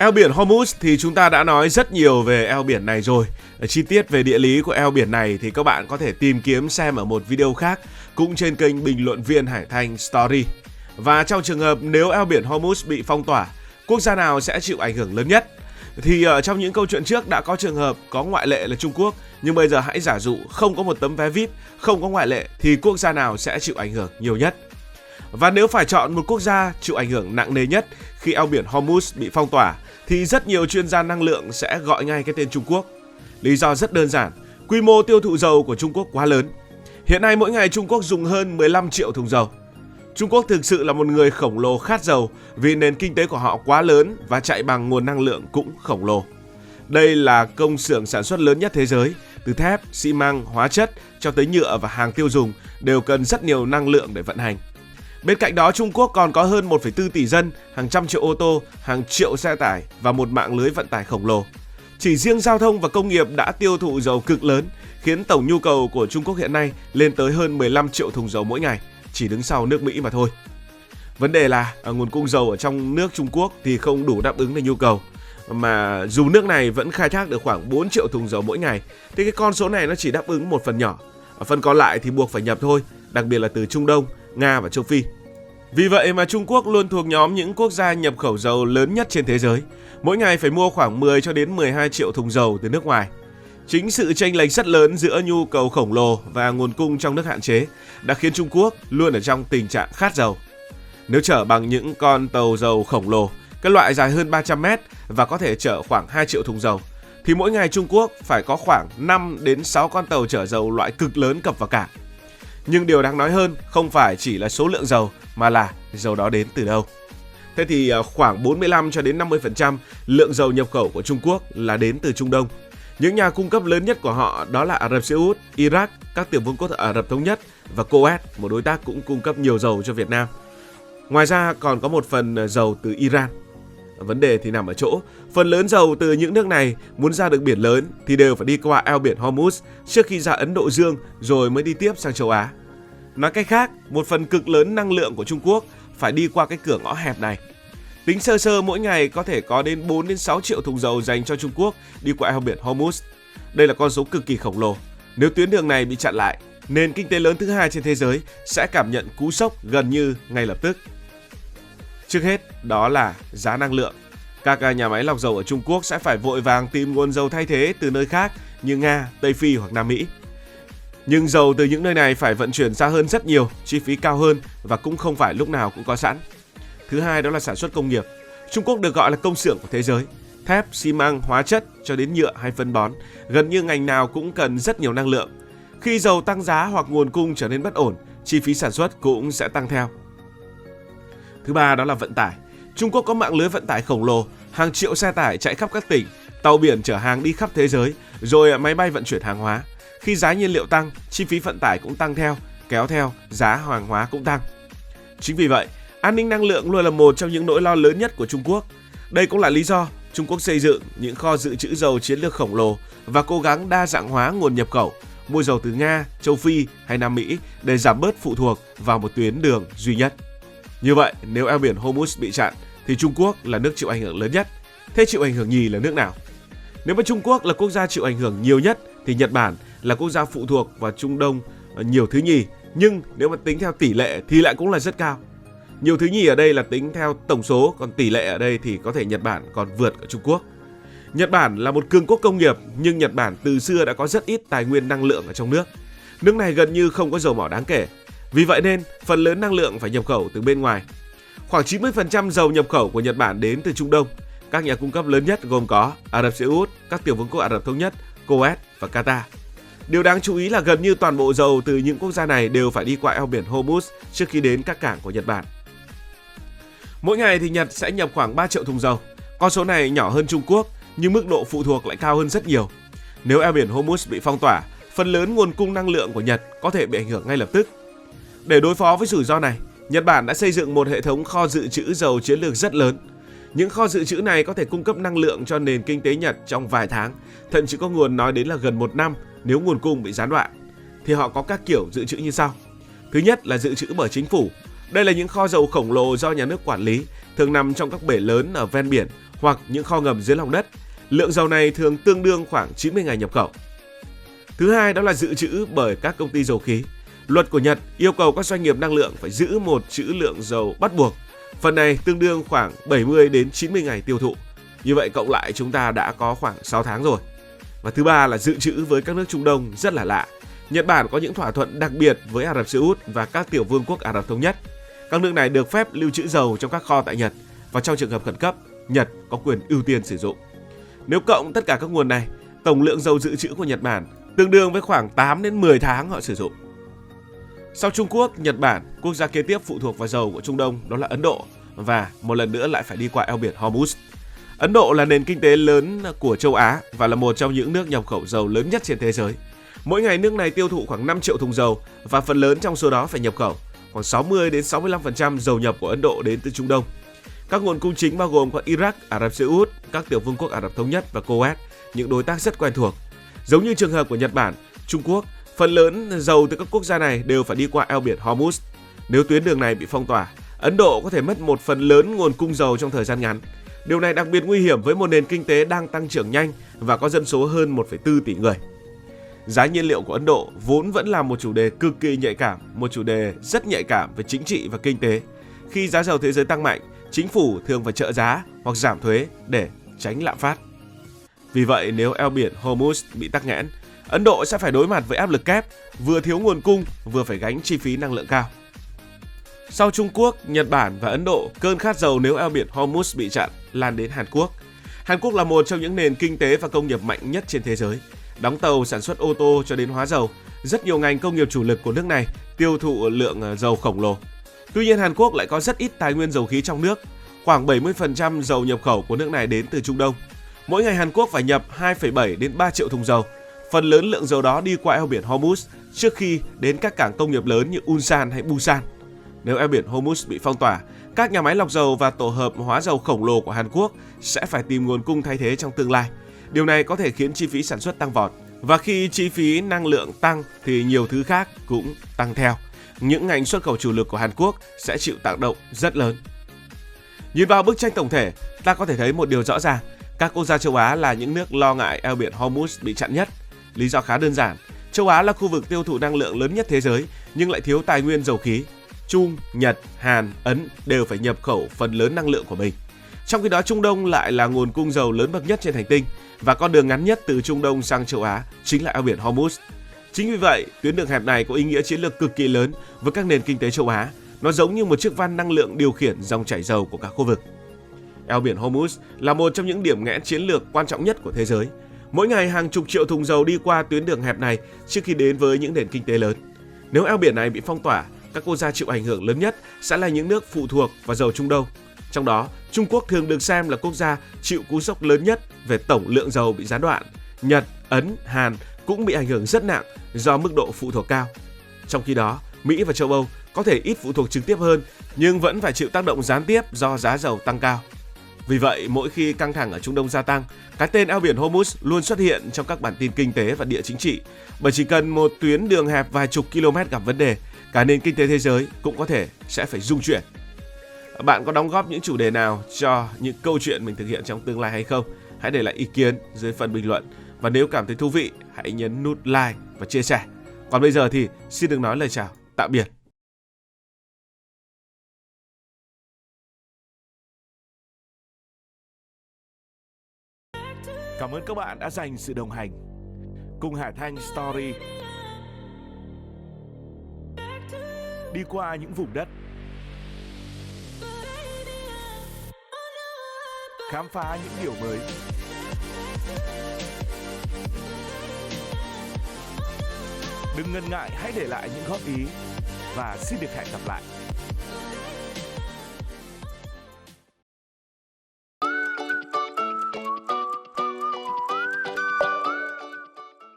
Eo biển Hormuz thì chúng ta đã nói rất nhiều về eo biển này rồi. Chi tiết về địa lý của eo biển này thì các bạn có thể tìm kiếm xem ở một video khác, cũng trên kênh bình luận viên Hải Thanh Story. Và trong trường hợp nếu eo biển Hormuz bị phong tỏa, quốc gia nào sẽ chịu ảnh hưởng lớn nhất? Thì ở trong những câu chuyện trước đã có trường hợp có ngoại lệ là Trung Quốc, nhưng bây giờ hãy giả dụ không có một tấm vé VIP, không có ngoại lệ thì quốc gia nào sẽ chịu ảnh hưởng nhiều nhất? Và nếu phải chọn một quốc gia chịu ảnh hưởng nặng nề nhất khi eo biển Hormuz bị phong tỏa, thì rất nhiều chuyên gia năng lượng sẽ gọi ngay cái tên Trung Quốc. Lý do rất đơn giản, quy mô tiêu thụ dầu của Trung Quốc quá lớn. Hiện nay mỗi ngày Trung Quốc dùng hơn 15 triệu thùng dầu. Trung Quốc thực sự là một người khổng lồ khát dầu vì nền kinh tế của họ quá lớn và chạy bằng nguồn năng lượng cũng khổng lồ. Đây là công xưởng sản xuất lớn nhất thế giới, từ thép, xi măng, hóa chất cho tới nhựa và hàng tiêu dùng đều cần rất nhiều năng lượng để vận hành. Bên cạnh đó, Trung Quốc còn có hơn 1,4 tỷ dân, hàng trăm triệu ô tô, hàng triệu xe tải và một mạng lưới vận tải khổng lồ. Chỉ riêng giao thông và công nghiệp đã tiêu thụ dầu cực lớn, khiến tổng nhu cầu của Trung Quốc hiện nay lên tới hơn 15 triệu thùng dầu mỗi ngày, chỉ đứng sau nước Mỹ mà thôi. Vấn đề là nguồn cung dầu ở trong nước Trung Quốc thì không đủ đáp ứng được nhu cầu, mà dù nước này vẫn khai thác được khoảng 4 triệu thùng dầu mỗi ngày, thì cái con số này nó chỉ đáp ứng một phần nhỏ. Phần còn lại thì buộc phải nhập thôi, đặc biệt là từ Trung Đông, Nga và châu Phi. Vì vậy mà Trung Quốc luôn thuộc nhóm những quốc gia nhập khẩu dầu lớn nhất trên thế giới. Mỗi ngày phải mua khoảng 10 cho đến 12 triệu thùng dầu từ nước ngoài. Chính sự chênh lệch rất lớn giữa nhu cầu khổng lồ và nguồn cung trong nước hạn chế đã khiến Trung Quốc luôn ở trong tình trạng khát dầu. Nếu chở bằng những con tàu dầu khổng lồ, cái loại dài hơn 300 mét và có thể chở khoảng 2 triệu thùng dầu, thì mỗi ngày Trung Quốc phải có khoảng 5 đến 6 con tàu chở dầu loại cực lớn cập vào cảng. Nhưng điều đáng nói hơn không phải chỉ là số lượng dầu mà là dầu đó đến từ đâu. Thế thì khoảng 45 cho đến 50% lượng dầu nhập khẩu của Trung Quốc là đến từ Trung Đông. Những nhà cung cấp lớn nhất của họ đó là Ả Rập Xê Út, Iraq, các tiểu vương quốc Ả Rập Thống Nhất và Kuwait, một đối tác cũng cung cấp nhiều dầu cho Việt Nam. Ngoài ra còn có một phần dầu từ Iran. Vấn đề thì nằm ở chỗ, phần lớn dầu từ những nước này muốn ra được biển lớn thì đều phải đi qua eo biển Hormuz trước khi ra Ấn Độ Dương rồi mới đi tiếp sang châu Á. Nói cách khác, một phần cực lớn năng lượng của Trung Quốc phải đi qua cái cửa ngõ hẹp này. Tính sơ sơ mỗi ngày có thể có đến 4 đến 6 triệu thùng dầu dành cho Trung Quốc đi qua eo biển Hormuz. Đây là con số cực kỳ khổng lồ. Nếu tuyến đường này bị chặn lại, nền kinh tế lớn thứ hai trên thế giới sẽ cảm nhận cú sốc gần như ngay lập tức. Trước hết, đó là giá năng lượng. Các nhà máy lọc dầu ở Trung Quốc sẽ phải vội vàng tìm nguồn dầu thay thế từ nơi khác như Nga, Tây Phi hoặc Nam Mỹ. Nhưng dầu từ những nơi này phải vận chuyển xa hơn rất nhiều, chi phí cao hơn và cũng không phải lúc nào cũng có sẵn. Thứ hai đó là sản xuất công nghiệp. Trung Quốc được gọi là công xưởng của thế giới. Thép, xi măng, hóa chất cho đến nhựa hay phân bón, gần như ngành nào cũng cần rất nhiều năng lượng. Khi dầu tăng giá hoặc nguồn cung trở nên bất ổn, chi phí sản xuất cũng sẽ tăng theo. Thứ ba đó là vận tải. Trung Quốc có mạng lưới vận tải khổng lồ, hàng triệu xe tải chạy khắp các tỉnh, tàu biển chở hàng đi khắp thế giới, rồi máy bay vận chuyển hàng hóa. Khi giá nhiên liệu tăng, chi phí vận tải cũng tăng theo, kéo theo giá hàng hóa cũng tăng. Chính vì vậy, an ninh năng lượng luôn là một trong những nỗi lo lớn nhất của Trung Quốc. Đây cũng là lý do Trung Quốc xây dựng những kho dự trữ dầu chiến lược khổng lồ và cố gắng đa dạng hóa nguồn nhập khẩu, mua dầu từ Nga, châu Phi hay Nam Mỹ để giảm bớt phụ thuộc vào một tuyến đường duy nhất. Như vậy, nếu eo biển Hormuz bị chặn thì Trung Quốc là nước chịu ảnh hưởng lớn nhất. Thế chịu ảnh hưởng nhì là nước nào? Nếu mà Trung Quốc là quốc gia chịu ảnh hưởng nhiều nhất thì Nhật Bản là quốc gia phụ thuộc vào Trung Đông nhiều thứ nhì, nhưng nếu mà tính theo tỷ lệ thì lại cũng là rất cao. Nhiều thứ nhì ở đây là tính theo tổng số, còn tỷ lệ ở đây thì có thể Nhật Bản còn vượt ở Trung Quốc. Nhật Bản là một cường quốc công nghiệp, nhưng Nhật Bản từ xưa đã có rất ít tài nguyên năng lượng ở trong nước. Nước này gần như không có dầu mỏ đáng kể. Vì vậy nên phần lớn năng lượng phải nhập khẩu từ bên ngoài. Khoảng 90% dầu nhập khẩu của Nhật Bản đến từ Trung Đông. Các nhà cung cấp lớn nhất gồm có Ả Rập Xê Út, các tiểu vương quốc Ả Rập Thống Nhất, Kuwait và Qatar. Điều đáng chú ý là gần như toàn bộ dầu từ những quốc gia này đều phải đi qua eo biển Hormuz trước khi đến các cảng của Nhật Bản. Mỗi ngày thì Nhật sẽ nhập khoảng 3 triệu thùng dầu. Con số này nhỏ hơn Trung Quốc nhưng mức độ phụ thuộc lại cao hơn rất nhiều. Nếu eo biển Hormuz bị phong tỏa, phần lớn nguồn cung năng lượng của Nhật có thể bị ảnh hưởng ngay lập tức. Để đối phó với rủi ro này, Nhật Bản đã xây dựng một hệ thống kho dự trữ dầu chiến lược rất lớn. Những kho dự trữ này có thể cung cấp năng lượng cho nền kinh tế Nhật trong vài tháng, thậm chí có nguồn nói đến là gần 1 năm nếu nguồn cung bị gián đoạn. Thì họ có các kiểu dự trữ như sau. Thứ nhất là dự trữ bởi chính phủ. Đây là những kho dầu khổng lồ do nhà nước quản lý, thường nằm trong các bể lớn ở ven biển hoặc những kho ngầm dưới lòng đất. Lượng dầu này thường tương đương khoảng 90 ngày nhập khẩu. Thứ hai đó là dự trữ bởi các công ty dầu khí. Luật của Nhật yêu cầu các doanh nghiệp năng lượng phải giữ một trữ lượng dầu bắt buộc. Phần này tương đương khoảng 70 đến 90 ngày tiêu thụ. Như vậy cộng lại chúng ta đã có khoảng 6 tháng rồi. Và thứ ba là dự trữ với các nước Trung Đông rất là lạ. Nhật Bản có những thỏa thuận đặc biệt với Ả Rập Xê Út và các tiểu vương quốc Ả Rập Thống Nhất. Các nước này được phép lưu trữ dầu trong các kho tại Nhật và trong trường hợp khẩn cấp, Nhật có quyền ưu tiên sử dụng. Nếu cộng tất cả các nguồn này, tổng lượng dầu dự trữ của Nhật Bản tương đương với khoảng 8 đến 10 tháng họ sử dụng. Sau Trung Quốc, Nhật Bản, quốc gia kế tiếp phụ thuộc vào dầu của Trung Đông đó là Ấn Độ và một lần nữa lại phải đi qua eo biển Hormuz. Ấn Độ là nền kinh tế lớn của châu Á và là một trong những nước nhập khẩu dầu lớn nhất trên thế giới. Mỗi ngày nước này tiêu thụ khoảng 5 triệu thùng dầu và phần lớn trong số đó phải nhập khẩu. Khoảng 60 đến 65% dầu nhập của Ấn Độ đến từ Trung Đông. Các nguồn cung chính bao gồm có Iraq, Ả Rập Xê Út, các tiểu vương quốc Ả Rập Thống Nhất và Kuwait, những đối tác rất quen thuộc. Giống như trường hợp của Nhật Bản, Trung Quốc, phần lớn dầu từ các quốc gia này đều phải đi qua eo biển Hormuz. Nếu tuyến đường này bị phong tỏa, Ấn Độ có thể mất một phần lớn nguồn cung dầu trong thời gian ngắn. Điều này đặc biệt nguy hiểm với một nền kinh tế đang tăng trưởng nhanh và có dân số hơn 1,4 tỷ người. Giá nhiên liệu của Ấn Độ vốn vẫn là một chủ đề cực kỳ nhạy cảm, một chủ đề rất nhạy cảm về chính trị và kinh tế. Khi giá dầu thế giới tăng mạnh, chính phủ thường phải trợ giá hoặc giảm thuế để tránh lạm phát. Vì vậy, nếu eo biển Hormuz bị tắc nghẽn, Ấn Độ sẽ phải đối mặt với áp lực kép, vừa thiếu nguồn cung, vừa phải gánh chi phí năng lượng cao. Sau Trung Quốc, Nhật Bản và Ấn Độ, cơn khát dầu nếu eo biển Hormuz bị chặn lan đến Hàn Quốc. Hàn Quốc là một trong những nền kinh tế và công nghiệp mạnh nhất trên thế giới. Đóng tàu, sản xuất ô tô cho đến hóa dầu, rất nhiều ngành công nghiệp chủ lực của nước này tiêu thụ lượng dầu khổng lồ. Tuy nhiên Hàn Quốc lại có rất ít tài nguyên dầu khí trong nước. Khoảng 70% dầu nhập khẩu của nước này đến từ Trung Đông. Mỗi ngày Hàn Quốc phải nhập 2,7 đến 3 triệu thùng dầu. Phần lớn lượng dầu đó đi qua eo biển Hormuz trước khi đến các cảng công nghiệp lớn như Ulsan hay Busan. Nếu eo biển Hormuz bị phong tỏa, các nhà máy lọc dầu và tổ hợp hóa dầu khổng lồ của Hàn Quốc sẽ phải tìm nguồn cung thay thế trong tương lai. Điều này có thể khiến chi phí sản xuất tăng vọt. Và khi chi phí năng lượng tăng thì nhiều thứ khác cũng tăng theo. Những ngành xuất khẩu chủ lực của Hàn Quốc sẽ chịu tác động rất lớn. Nhìn vào bức tranh tổng thể, ta có thể thấy một điều rõ ràng. Các quốc gia châu Á là những nước lo ngại eo biển Hormuz bị chặn nhất. Lý do khá đơn giản. Châu Á là khu vực tiêu thụ năng lượng lớn nhất thế giới nhưng lại thiếu tài nguyên dầu khí. Trung, Nhật, Hàn, Ấn đều phải nhập khẩu phần lớn năng lượng của mình. Trong khi đó Trung Đông lại là nguồn cung dầu lớn bậc nhất trên hành tinh và con đường ngắn nhất từ Trung Đông sang châu Á chính là eo biển Hormuz. Chính vì vậy, tuyến đường hẹp này có ý nghĩa chiến lược cực kỳ lớn với các nền kinh tế châu Á. Nó giống như một chiếc van năng lượng điều khiển dòng chảy dầu của cả khu vực. Eo biển Hormuz là một trong những điểm nghẽn chiến lược quan trọng nhất của thế giới. Mỗi ngày hàng chục triệu thùng dầu đi qua tuyến đường hẹp này trước khi đến với những nền kinh tế lớn. Nếu eo biển này bị phong tỏa, các quốc gia chịu ảnh hưởng lớn nhất sẽ là những nước phụ thuộc vào dầu Trung Đông. Trong đó, Trung Quốc thường được xem là quốc gia chịu cú sốc lớn nhất về tổng lượng dầu bị gián đoạn. Nhật, Ấn, Hàn cũng bị ảnh hưởng rất nặng do mức độ phụ thuộc cao. Trong khi đó, Mỹ và châu Âu có thể ít phụ thuộc trực tiếp hơn nhưng vẫn phải chịu tác động gián tiếp do giá dầu tăng cao. Vì vậy, mỗi khi căng thẳng ở Trung Đông gia tăng, cái tên eo biển Hormuz luôn xuất hiện trong các bản tin kinh tế và địa chính trị. Bởi chỉ cần một tuyến đường hẹp vài chục km gặp vấn đề, cả nền kinh tế thế giới cũng có thể sẽ phải rung chuyển. Bạn có đóng góp những chủ đề nào cho những câu chuyện mình thực hiện trong tương lai hay không? Hãy để lại ý kiến dưới phần bình luận. Và nếu cảm thấy thú vị, hãy nhấn nút like và chia sẻ. Còn bây giờ thì xin được nói lời chào, tạm biệt. Cảm ơn các bạn đã dành sự đồng hành cùng Hải Thanh Story đi qua những vùng đất, khám phá những điều mới. Đừng ngần ngại, hãy để lại những góp ý và xin được hẹn gặp lại.